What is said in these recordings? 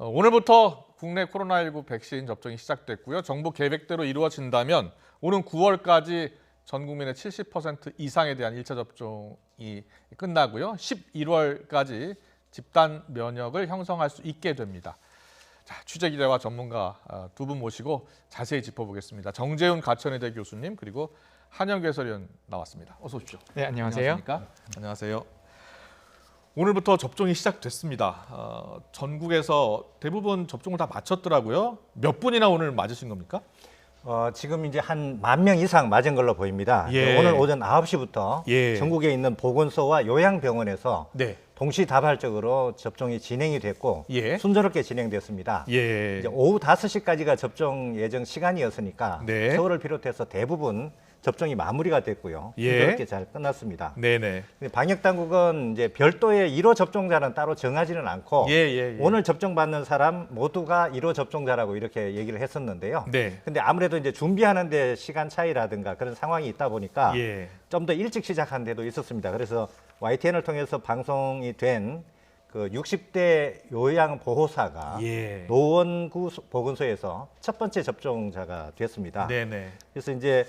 오늘부터 국내 코로나19 백신 접종이 시작됐고요. 정부 계획대로 이루어진다면 오는 9월까지 전 국민의 70% 이상에 대한 1차 접종이 끝나고요. 11월까지 집단 면역을 형성할 수 있게 됩니다. 자, 취재 기자와 전문가 두 분 모시고 자세히 짚어보겠습니다. 정재훈 가천의대 교수님 그리고 한영규 해설위원 나왔습니다. 어서 오십시오. 네, 안녕하세요. 안녕하십니까? 안녕하세요. 오늘부터 접종이 시작됐습니다. 전국에서 대부분 접종을 다 마쳤더라고요. 몇 분이나 오늘 맞으신 겁니까? 지금 이제 한 10,000명 이상 맞은 걸로 보입니다. 예. 오늘 오전 9시부터 예. 전국에 있는 보건소와 요양병원에서 네. 동시다발적으로 접종이 진행이 됐고 예. 순조롭게 진행됐습니다. 예. 이제 오후 5시까지가 접종 예정 시간이었으니까 네. 서울을 비롯해서 대부분 접종이 마무리가 됐고요. 예. 순조롭게 잘 끝났습니다. 네네. 근데 방역 당국은 이제 별도의 1호 접종자는 따로 정하지는 않고 예. 오늘 접종받는 사람 모두가 1호 접종자라고 이렇게 얘기를 했었는데요. 네. 근데 아무래도 이제 준비하는데 시간 차이라든가 그런 상황이 있다 보니까 예. 좀 더 일찍 시작한 데도 있었습니다. 그래서 YTN을 통해서 방송이 된 그 60대 요양 보호사가 예. 노원구 보건소에서 첫 번째 접종자가 됐습니다. 네네. 그래서 이제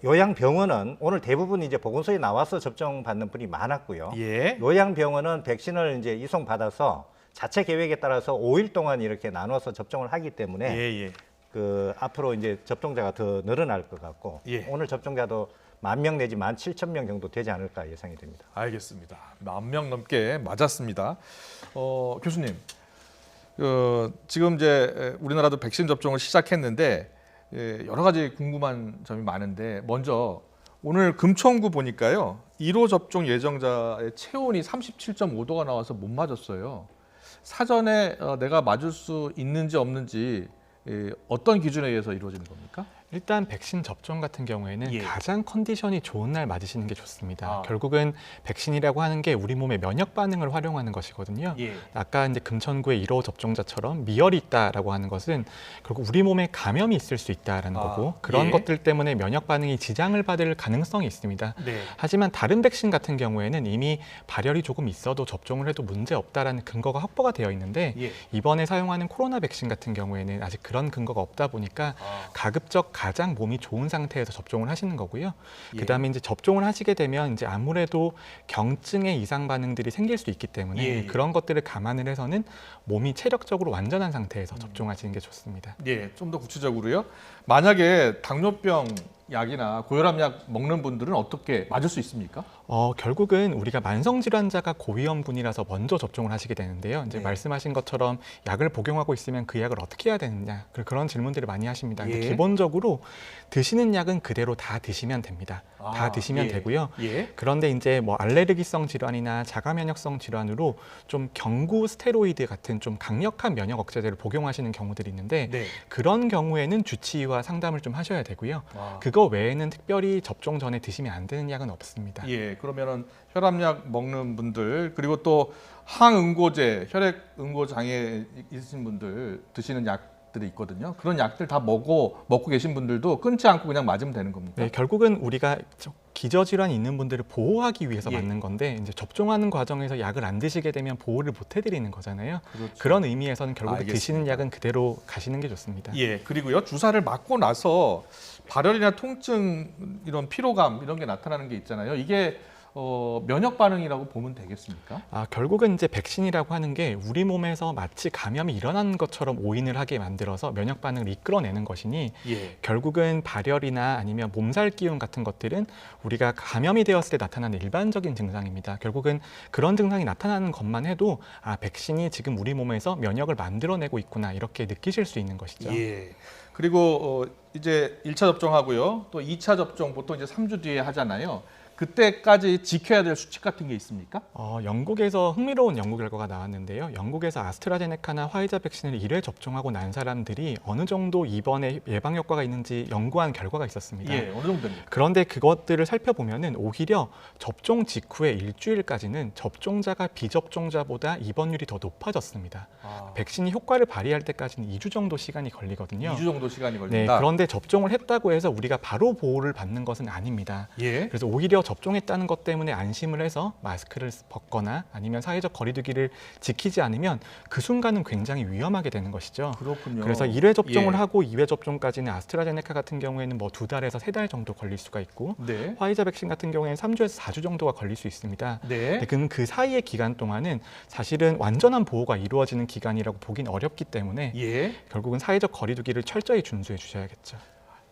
요양병원은 오늘 대부분 이제 보건소에 나와서 접종받는 분이 많았고요. 예. 요양병원은 백신을 이제 이송받아서 자체 계획에 따라서 5일 동안 이렇게 나눠서 접종을 하기 때문에 예. 앞으로 이제 접종자가 더 늘어날 것 같고 예. 오늘 접종자도 10,000명 내지 17,000명 정도 되지 않을까 예상이 됩니다. 알겠습니다. 10,000명 넘게 맞았습니다. 교수님, 지금 이제 우리나라도 백신 접종을 시작했는데 여러 가지 궁금한 점이 많은데 먼저 오늘 금천구 보니까요. 1호 접종 예정자의 체온이 37.5도가 나와서 못 맞았어요. 사전에 내가 맞을 수 있는지 없는지 어떤 기준에 의해서 이루어지는 겁니까? 일단 백신 접종 같은 경우에는 예. 가장 컨디션이 좋은 날 맞으시는 게 좋습니다. 아. 결국은 백신이라고 하는 게 우리 몸의 면역 반응을 활용하는 것이거든요. 예. 아까 이제 금천구의 1호 접종자처럼 미열이 있다라고 하는 것은 결국 우리 몸에 감염이 있을 수 있다라는 거고 그런 예. 것들 때문에 면역 반응이 지장을 받을 가능성이 있습니다. 네. 하지만 다른 백신 같은 경우에는 이미 발열이 조금 있어도 접종을 해도 문제 없다라는 근거가 확보가 되어 있는데 예. 이번에 사용하는 코로나 백신 같은 경우에는 아직 그런 근거가 없다 보니까 가급적 가장 몸이 좋은 상태에서 접종을 하시는 거고요. 예. 그다음에 이제 접종을 하시게 되면 이제 아무래도 경증의 이상 반응들이 생길 수 있기 때문에 예. 그런 것들을 감안을 해서는 몸이 체력적으로 완전한 상태에서 접종하시는 게 좋습니다. 예, 좀 더 구체적으로요. 만약에 당뇨병 약이나 고혈압 약 먹는 분들은 어떻게 맞을 수 있습니까? 결국은 우리가 만성 질환자가 고위험군이라서 먼저 접종을 하시게 되는데요. 이제 네. 말씀하신 것처럼 약을 복용하고 있으면 그 약을 어떻게 해야 되느냐 그런 질문들을 많이 하십니다. 근데 예. 기본적으로 드시는 약은 그대로 다 드시면 됩니다. 다 드시면 예. 되고요. 예. 그런데 이제 뭐 알레르기성 질환이나 자가면역성 질환으로 좀 경구 스테로이드 같은 좀 강력한 면역 억제제를 복용하시는 경우들이 있는데 네. 그런 경우에는 주치의와 상담을 좀 하셔야 되고요. 그거 외에는 특별히 접종 전에 드시면 안 되는 약은 없습니다. 예, 그러면은 혈압약 먹는 분들 그리고 또 항응고제, 혈액 응고 장애 있으신 분들 드시는 약들이 있거든요. 그런 약들 다 먹고 계신 분들도 끊지 않고 그냥 맞으면 되는 겁니까? 네, 결국은 우리가 기저질환이 있는 분들을 보호하기 위해서 예. 맞는 건데 이제 접종하는 과정에서 약을 안 드시게 되면 보호를 못 해드리는 거잖아요. 그렇죠. 그런 의미에서는 결국 알겠습니다. 드시는 약은 그대로 가시는 게 좋습니다. 예, 그리고요 주사를 맞고 나서 발열이나 통증 이런 피로감 이런 게 나타나는 게 있잖아요. 이게 면역 반응이라고 보면 되겠습니까? 결국은 이제 백신이라고 하는 게 우리 몸에서 마치 감염이 일어나는 것처럼 오인을 하게 만들어서 면역 반응을 이끌어내는 것이니 예. 결국은 발열이나 아니면 몸살 기운 같은 것들은 우리가 감염이 되었을 때 나타나는 일반적인 증상입니다. 결국은 그런 증상이 나타나는 것만 해도 백신이 지금 우리 몸에서 면역을 만들어내고 있구나 이렇게 느끼실 수 있는 것이죠. 예. 그리고 이제 1차 접종하고요. 또 2차 접종 보통 이제 3주 뒤에 하잖아요. 그때까지 지켜야 될 수칙 같은 게 있습니까? 영국에서 흥미로운 연구 결과가 나왔는데요. 영국에서 아스트라제네카나 화이자 백신을 1회 접종하고 난 사람들이 어느 정도 입원에 예방 효과가 있는지 연구한 결과가 있었습니다. 예, 어느 정도입니까? 그런데 그것들을 살펴보면은 오히려 접종 직후에 일주일까지는 접종자가 비접종자보다 입원율이 더 높아졌습니다. 백신이 효과를 발휘할 때까지는 2주 정도 시간이 걸리거든요. 2주 정도 시간이 네, 걸린다. 그런데 접종을 했다고 해서 우리가 바로 보호를 받는 것은 아닙니다. 예. 그래서 오히려 접종했다는 것 때문에 안심을 해서 마스크를 벗거나 아니면 사회적 거리두기를 지키지 않으면 그 순간은 굉장히 위험하게 되는 것이죠. 그렇군요. 그래서 1회 접종을 예. 하고 2회 접종까지는 아스트라제네카 같은 경우에는 뭐 2달에서 3달 정도 걸릴 수가 있고 네. 화이자 백신 같은 경우에는 3주에서 4주 정도가 걸릴 수 있습니다. 네. 근데 그 사이의 기간 동안은 사실은 완전한 보호가 이루어지는 기간이라고 보긴 어렵기 때문에 예. 결국은 사회적 거리두기를 철저히 준수해 주셔야겠죠.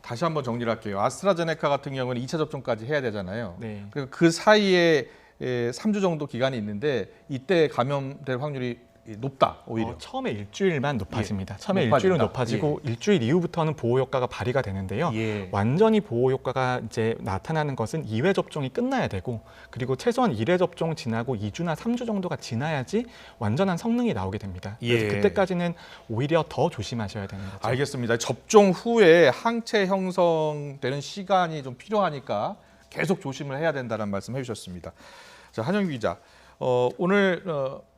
다시 한번 정리를 할게요. 아스트라제네카 같은 경우는 2차 접종까지 해야 되잖아요. 네. 그리고 그 사이에 3주 정도 기간이 있는데 이때 감염될 확률이 높다 오히려. 처음에 일주일만 높아집니다. 처음에 높아진다. 일주일은 높아지고 일주일 이후부터는 보호 효과가 발휘가 되는데요. 예. 완전히 보호 효과가 이제 나타나는 것은 2회 접종이 끝나야 되고 그리고 최소한 1회 접종 지나고 2주나 3주 정도가 지나야지 완전한 성능이 나오게 됩니다. 그래서 예. 그때까지는 오히려 더 조심하셔야 되는 거죠. 알겠습니다. 접종 후에 항체 형성되는 시간이 좀 필요하니까 계속 조심을 해야 된다는 말씀 해주셨습니다. 자, 한영규 기자, 오늘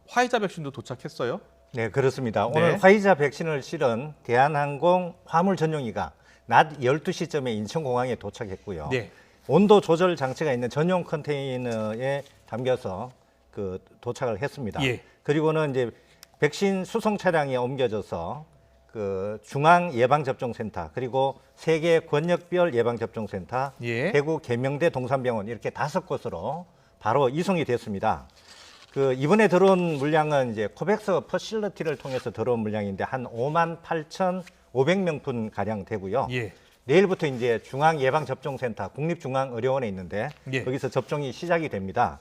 화이자 백신도 도착했어요. 네, 그렇습니다. 네. 오늘 화이자 백신을 실은 대한항공 화물 전용기가 낮 12시쯤에 인천공항에 도착했고요. 네. 온도 조절 장치가 있는 전용 컨테이너에 담겨서 도착을 했습니다. 예. 그리고는 이제 백신 수송 차량이 옮겨져서 중앙 예방접종센터 그리고 세계 권역별 예방접종센터, 예. 대구 계명대 동산병원 이렇게 5곳으로 바로 이송이 됐습니다. 이번에 들어온 물량은 이제 코백스 퍼실리티를 통해서 들어온 물량인데 한 58,500명분 가량 되고요. 예. 내일부터 이제 중앙예방접종센터 국립중앙의료원에 있는데 예. 거기서 접종이 시작이 됩니다.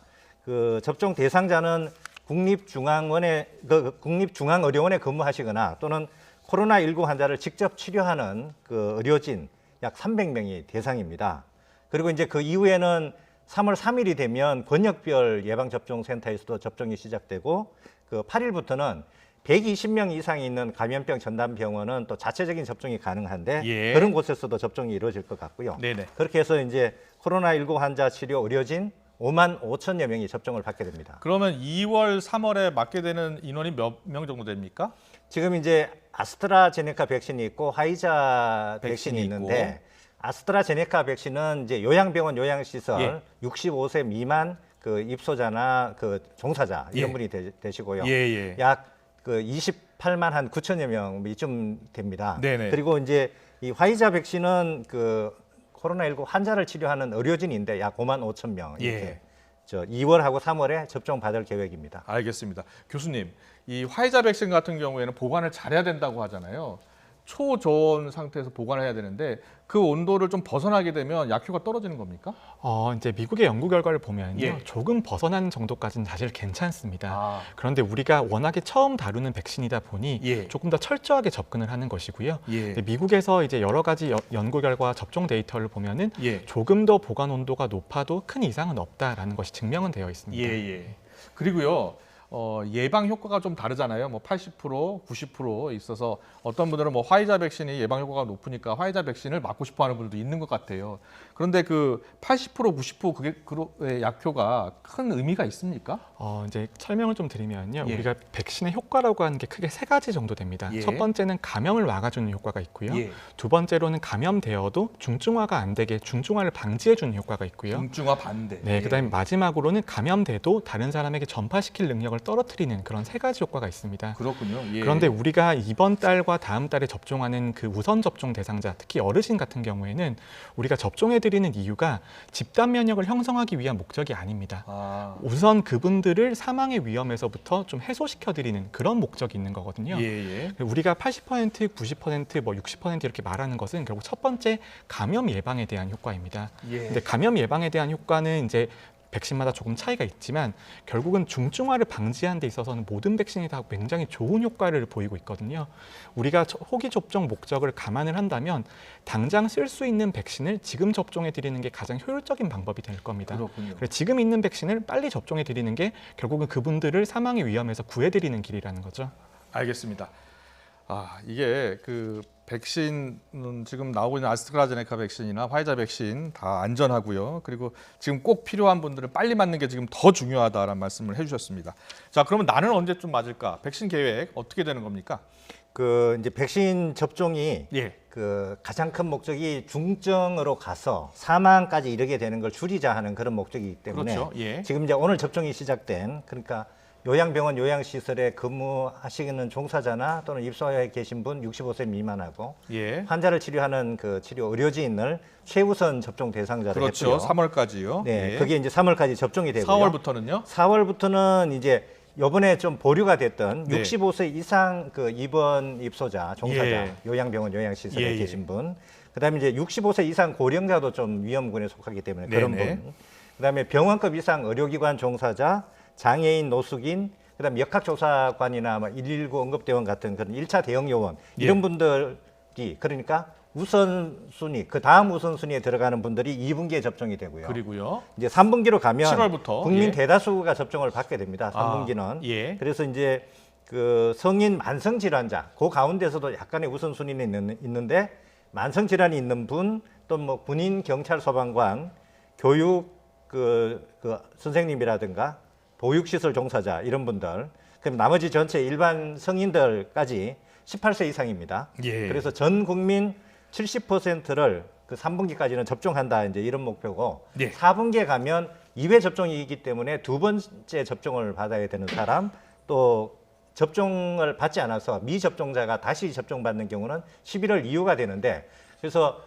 접종 대상자는 국립중앙의료원에 근무하시거나 또는 코로나19 환자를 직접 치료하는 의료진 약 300명이 대상입니다. 그리고 이제 그 이후에는 3월 3일이 되면 권역별 예방접종센터에서도 접종이 시작되고 8일부터는 120명 이상이 있는 감염병 전담병원은 또 자체적인 접종이 가능한데 예. 그런 곳에서도 접종이 이루어질 것 같고요. 네네. 그렇게 해서 이제 코로나19 환자 치료 의료진 5만 5천여 명이 접종을 받게 됩니다. 그러면 2월, 3월에 맞게 되는 인원이 몇 명 정도 됩니까? 지금 이제 아스트라제네카 백신이 있고 화이자 백신이 백신이 있는데 아스트라제네카 백신은 이제 요양병원 요양시설 예. 65세 미만 입소자나 종사자 이런 예. 분이 되시고요. 예. 약 28만 한 9천여 명 이쯤 됩니다. 네네. 그리고 이제 이 화이자 백신은 코로나19 환자를 치료하는 의료진인데 약 5만 5천 명 이렇게 예. 2월하고 3월에 접종 받을 계획입니다. 알겠습니다. 교수님, 이 화이자 백신 같은 경우에는 보관을 잘해야 된다고 하잖아요. 초저온 상태에서 보관을 해야 되는데 그 온도를 좀 벗어나게 되면 약효가 떨어지는 겁니까? 이제 미국의 연구 결과를 보면요. 예. 조금 벗어나는 정도까지는 사실 괜찮습니다. 아. 그런데 우리가 워낙에 처음 다루는 백신이다 보니 예. 조금 더 철저하게 접근을 하는 것이고요. 예. 근데 미국에서 이제 여러 가지 연구 결과 접종 데이터를 보면은 예. 조금 더 보관 온도가 높아도 큰 이상은 없다라는 것이 증명은 되어 있습니다. 예. 그리고요. 예방 효과가 좀 다르잖아요. 뭐 80%, 90% 있어서 어떤 분들은 뭐 화이자 백신이 예방 효과가 높으니까 화이자 백신을 맞고 싶어 하는 분들도 있는 것 같아요. 그런데 80%, 90% 그게 약효가 큰 의미가 있습니까? 이제 설명을 좀 드리면요. 예. 우리가 백신의 효과라고 하는 게 크게 3가지 정도 됩니다. 예. 첫 번째는 감염을 막아주는 효과가 있고요. 예. 두 번째로는 감염되어도 중증화가 안 되게 중증화를 방지해주는 효과가 있고요. 중증화 반대. 네, 그다음에 마지막으로는 감염돼도 다른 사람에게 전파시킬 능력을 떨어뜨리는 그런 3가지 효과가 있습니다. 그렇군요. 예. 그런데 우리가 이번 달과 다음 달에 접종하는 그 우선 접종 대상자, 특히 어르신 같은 경우에는 우리가 접종해드리는 이유가 집단 면역을 형성하기 위한 목적이 아닙니다. 우선 그분들을 사망의 위험에서부터 좀 해소시켜드리는 그런 목적이 있는 거거든요. 예. 우리가 80%, 90%, 뭐 60% 이렇게 말하는 것은 결국 첫 번째 감염 예방에 대한 효과입니다. 예. 근데 감염 예방에 대한 효과는 이제 백신마다 조금 차이가 있지만 결국은 중증화를 방지하는 데 있어서는 모든 백신이 다 굉장히 좋은 효과를 보이고 있거든요. 우리가 호기 접종 목적을 감안을 한다면 당장 쓸 수 있는 백신을 지금 접종해 드리는 게 가장 효율적인 방법이 될 겁니다. 그렇군요. 그래서 지금 있는 백신을 빨리 접종해 드리는 게 결국은 그분들을 사망의 위험에서 구해 드리는 길이라는 거죠. 알겠습니다. 이게 백신은 지금 나오고 있는 아스트라제네카 백신이나 화이자 백신 다 안전하고요. 그리고 지금 꼭 필요한 분들은 빨리 맞는 게 지금 더 중요하다라는 말씀을 해주셨습니다. 자, 그러면 나는 언제쯤 맞을까? 백신 계획 어떻게 되는 겁니까? 그 이제 백신 접종이 예. 그 가장 큰 목적이 중증으로 가서 사망까지 이르게 되는 걸 줄이자 하는 그런 목적이기 때문에 그렇죠. 예. 지금 이제 오늘 접종이 시작된 그러니까 요양병원 요양시설에 근무하시는 종사자나 또는 입소해 계신 분 65세 미만하고 예. 환자를 치료하는 그 치료 의료진을 최우선 접종 대상자로 그렇죠. 했고요. 3월까지요. 네, 예. 그게 이제 3월까지 접종이 되고요. 4월부터는요? 4월부터는 이제 요번에 좀 보류가 됐던 네. 65세 이상 그 입원 입소자, 종사자, 예. 요양병원 요양시설에 예, 예. 계신 분, 그다음에 이제 65세 이상 고령자도 좀 위험군에 속하기 때문에 그런 네네. 분, 그다음에 병원급 이상 의료기관 종사자, 장애인, 노숙인, 그다음에 역학조사관이나 119 응급대원 같은 그런 1차 대응 요원 예. 이런 분들이 그러니까 우선순위, 그 다음 우선순위에 들어가는 분들이 2분기에 접종이 되고요. 그리고요. 이제 3분기로 가면 7월부터 국민 예. 대다수가 접종을 받게 됩니다. 3분기는. 아, 예. 그래서 이제 그 성인 만성 질환자 그 가운데서도 약간의 우선순위는 있는데 만성 질환이 있는 분, 또 뭐 군인, 경찰, 소방관, 교육 그 선생님이라든가 보육시설 종사자 이런 분들, 그럼 나머지 전체 일반 성인들까지 18세 이상입니다. 예. 그래서 전 국민 70%를 그 3분기까지는 접종한다 이제 이런 목표고 네. 4분기에 가면 2회 접종이기 때문에 두 번째 접종을 받아야 되는 사람 또 접종을 받지 않아서 미접종자가 다시 접종받는 경우는 11월 이후가 되는데 그래서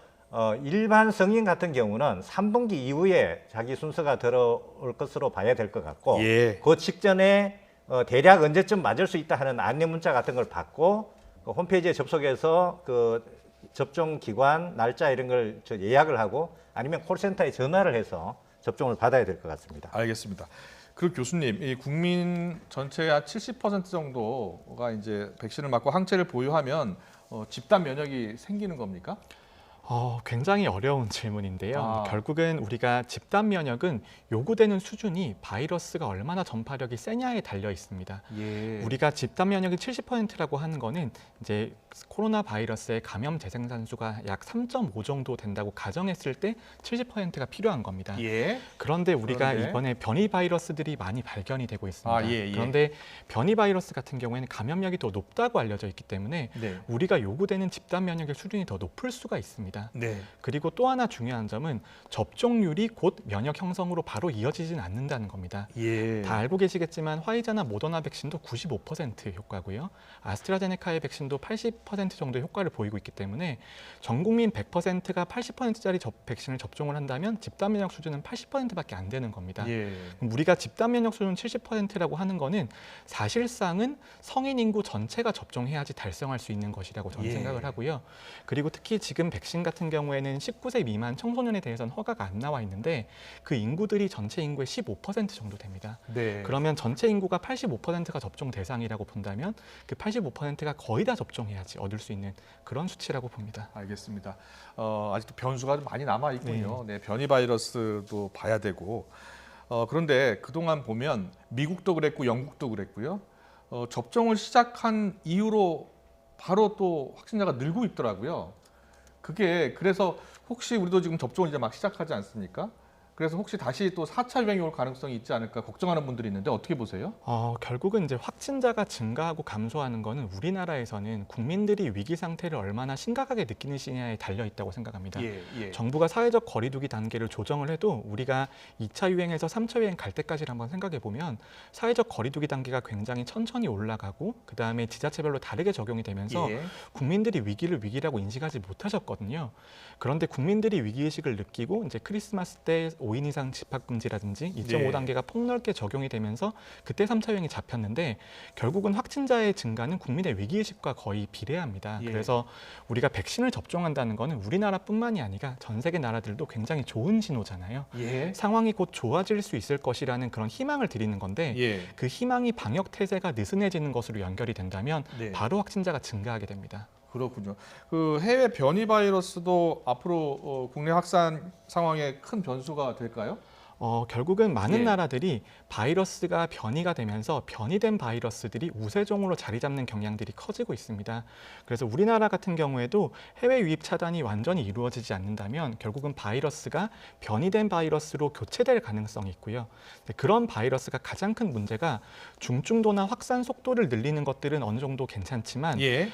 일반 성인 같은 경우는 3분기 이후에 자기 순서가 들어올 것으로 봐야 될 것 같고 예. 그 직전에 대략 언제쯤 맞을 수 있다 하는 안내 문자 같은 걸 받고 그 홈페이지에 접속해서 그 접종 기관 날짜 이런 걸 예약을 하고 아니면 콜센터에 전화를 해서 접종을 받아야 될 것 같습니다. 알겠습니다. 그리고 교수님, 이 국민 전체의 한 70% 정도가 이제 백신을 맞고 항체를 보유하면 집단 면역이 생기는 겁니까? 굉장히 어려운 질문인데요. 아. 결국은 우리가 집단 면역은 요구되는 수준이 바이러스가 얼마나 전파력이 세냐에 달려 있습니다. 예. 우리가 집단 면역이 70%라고 하는 거는 이제 코로나 바이러스의 감염 재생산수가 약 3.5 정도 된다고 가정했을 때 70%가 필요한 겁니다. 예. 그런데 우리가 그런데? 이번에 변이 바이러스들이 많이 발견이 되고 있습니다. 아, 예, 예. 그런데 변이 바이러스 같은 경우에는 감염력이 더 높다고 알려져 있기 때문에 네. 우리가 요구되는 집단 면역의 수준이 더 높을 수가 있습니다. 네. 그리고 또 하나 중요한 점은 접종률이 곧 면역 형성으로 바로 이어지진 않는다는 겁니다. 예. 다 알고 계시겠지만 화이자나 모더나 백신도 95% 효과고요. 아스트라제네카의 백신도 80% 정도 효과를 보이고 있기 때문에 전 국민 100%가 80%짜리 백신을 접종을 한다면 집단 면역 수준은 80%밖에 안 되는 겁니다. 예. 그럼 우리가 집단 면역 수준 70%라고 하는 거는 사실상은 성인 인구 전체가 접종해야지 달성할 수 있는 것이라고 저는 예. 생각을 하고요. 그리고 특히 지금 백신 같은 경우에는 19세 미만 청소년에 대해서는 허가가 안 나와 있는데 그 인구들이 전체 인구의 15% 정도 됩니다. 네. 그러면 전체 인구가 85%가 접종 대상이라고 본다면 그 85%가 거의 다 접종해야지 얻을 수 있는 그런 수치라고 봅니다. 알겠습니다. 아직도 변수가 좀 많이 남아 있군요. 네. 변이 바이러스도 봐야 되고. 그런데 그동안 보면 미국도 그랬고 영국도 그랬고요. 접종을 시작한 이후로 바로 또 확진자가 늘고 있더라고요. 그게 그래서 혹시 우리도 지금 접종을 이제 막 시작하지 않습니까? 그래서 혹시 다시 또 4차 유행이 올 가능성이 있지 않을까 걱정하는 분들이 있는데 어떻게 보세요? 결국은 이제 확진자가 증가하고 감소하는 거는 우리나라에서는 국민들이 위기 상태를 얼마나 심각하게 느끼느냐에 달려 있다고 생각합니다. 예. 정부가 사회적 거리두기 단계를 조정을 해도 우리가 2차 유행에서 3차 유행 갈 때까지를 한번 생각해 보면 사회적 거리두기 단계가 굉장히 천천히 올라가고 그 다음에 지자체별로 다르게 적용이 되면서 예. 국민들이 위기를 위기라고 인식하지 못하셨거든요. 그런데 국민들이 위기의식을 느끼고 이제 크리스마스 때 5인 이상 집합금지라든지 2.5단계가 폭넓게 적용이 되면서 그때 3차 유행이 잡혔는데 결국은 확진자의 증가는 국민의 위기의식과 거의 비례합니다. 예. 그래서 우리가 백신을 접종한다는 거는 우리나라뿐만이 아니라 전 세계 나라들도 굉장히 좋은 신호잖아요. 예. 상황이 곧 좋아질 수 있을 것이라는 그런 희망을 드리는 건데 예. 그 희망이 방역 태세가 느슨해지는 것으로 연결이 된다면 네. 바로 확진자가 증가하게 됩니다. 그렇군요. 그 해외 변이 바이러스도 앞으로 국내 확산 상황에 큰 변수가 될까요? 결국은 많은 예. 나라들이 바이러스가 변이가 되면서 변이된 바이러스들이 우세종으로 자리 잡는 경향들이 커지고 있습니다. 그래서 우리나라 같은 경우에도 해외 유입 차단이 완전히 이루어지지 않는다면 결국은 바이러스가 변이된 바이러스로 교체될 가능성이 있고요. 그런 바이러스가 가장 큰 문제가 중증도나 확산 속도를 늘리는 것들은 어느 정도 괜찮지만 예.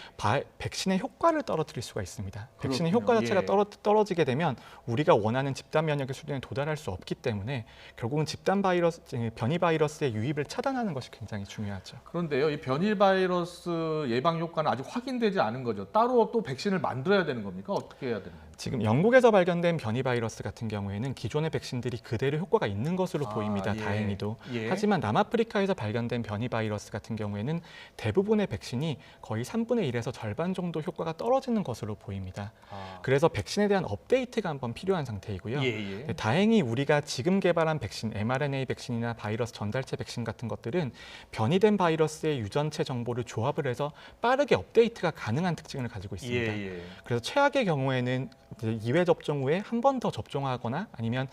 백신의 효과를 떨어뜨릴 수가 있습니다. 백신의 그렇군요. 효과 자체가 예. 떨어지게 되면 우리가 원하는 집단 면역의 수준에 도달할 수 없기 때문에 결국은 집단 바이러스, 변이 바이러스의 유입을 차단하는 것이 굉장히 중요하죠. 그런데요, 이 변이 바이러스 예방 효과는 아직 확인되지 않은 거죠. 따로 또 백신을 만들어야 되는 겁니까? 어떻게 해야 되는 겁니까? 지금 영국에서 발견된 변이 바이러스 같은 경우에는 기존의 백신들이 그대로 효과가 있는 것으로 보입니다. 예. 다행히도. 예. 하지만 남아프리카에서 발견된 변이 바이러스 같은 경우에는 대부분의 백신이 거의 3분의 1에서 절반 정도 효과가 떨어지는 것으로 보입니다. 그래서 백신에 대한 업데이트가 한번 필요한 상태이고요. 예. 네, 다행히 우리가 지금 개발한 백신, mRNA 백신이나 바이러스 전달체 백신 같은 것들은 변이된 바이러스의 유전체 정보를 조합을 해서 빠르게 업데이트가 가능한 특징을 가지고 있습니다. 예. 그래서 최악의 경우에는 이제 2회 접종 후에 한 번 더 접종하거나 아니면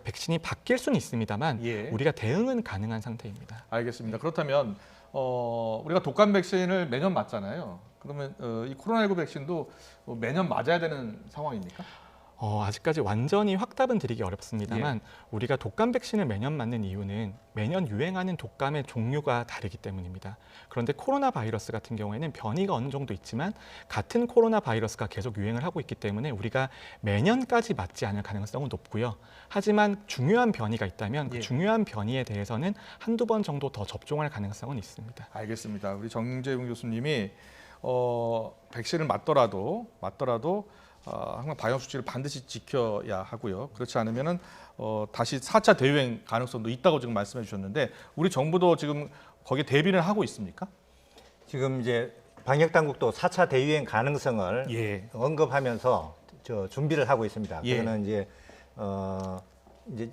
백신이 바뀔 수는 있습니다만 예. 우리가 대응은 가능한 상태입니다. 알겠습니다. 그렇다면 우리가 독감 백신을 매년 맞잖아요. 그러면 이 코로나19 백신도 매년 맞아야 되는 상황입니까? 아직까지 완전히 확답은 드리기 어렵습니다만 우리가 독감 백신을 매년 맞는 이유는 매년 유행하는 독감의 종류가 다르기 때문입니다. 그런데 코로나 바이러스 같은 경우에는 변이가 어느 정도 있지만 같은 코로나 바이러스가 계속 유행을 하고 있기 때문에 우리가 매년까지 맞지 않을 가능성은 높고요. 하지만 중요한 변이가 있다면 그 중요한 변이에 대해서는 한두 번 정도 더 접종할 가능성은 있습니다. 알겠습니다. 우리 정재훈 교수님이 백신을 맞더라도 항상 방역 수칙을 반드시 지켜야 하고요. 그렇지 않으면은 다시 4차 대유행 가능성도 있다고 지금 말씀해 주셨는데 우리 정부도 지금 거기에 대비를 하고 있습니까? 지금 이제 방역 당국도 4차 대유행 가능성을 예. 언급하면서 준비를 하고 있습니다. 예. 그거는 이제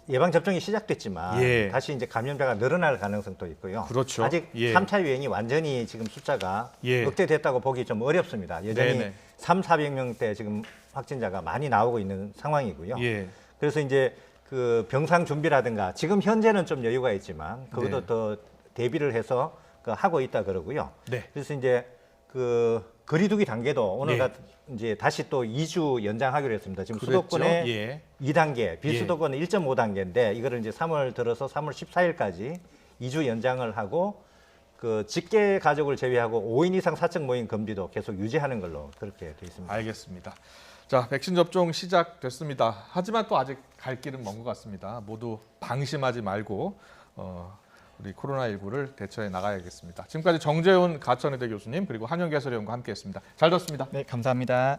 예방 접종이 시작됐지만 예. 다시 이제 감염자가 늘어날 가능성도 있고요. 그렇죠. 아직 예. 3차 유행이 완전히 지금 숫자가 예. 억제됐다고 보기 좀 어렵습니다. 여전히 네네. 3,400명대 지금 확진자가 많이 나오고 있는 상황이고요. 예. 그래서 이제 그 병상 준비라든가 지금 현재는 좀 여유가 있지만 그것도 네. 더 대비를 해서 하고 있다 그러고요. 네. 그래서 이제 그 거리두기 단계도 오늘 예. 이제 다시 또 2주 연장하기로 했습니다. 지금 그랬죠? 수도권에 예. 2단계, 비수도권은 1.5단계인데 이거를 이제 3월 들어서 3월 14일까지 2주 연장을 하고 그 직계 가족을 제외하고 5인 이상 사적 모임 금지도 계속 유지하는 걸로 그렇게 돼 있습니다. 알겠습니다. 자, 백신 접종 시작됐습니다. 하지만 또 아직 갈 길은 먼 것 같습니다. 모두 방심하지 말고 우리 코로나19를 대처해 나가야겠습니다. 지금까지 정재훈 가천의대 교수님 그리고 한영개설위원과 함께했습니다. 잘 들었습니다. 네, 감사합니다.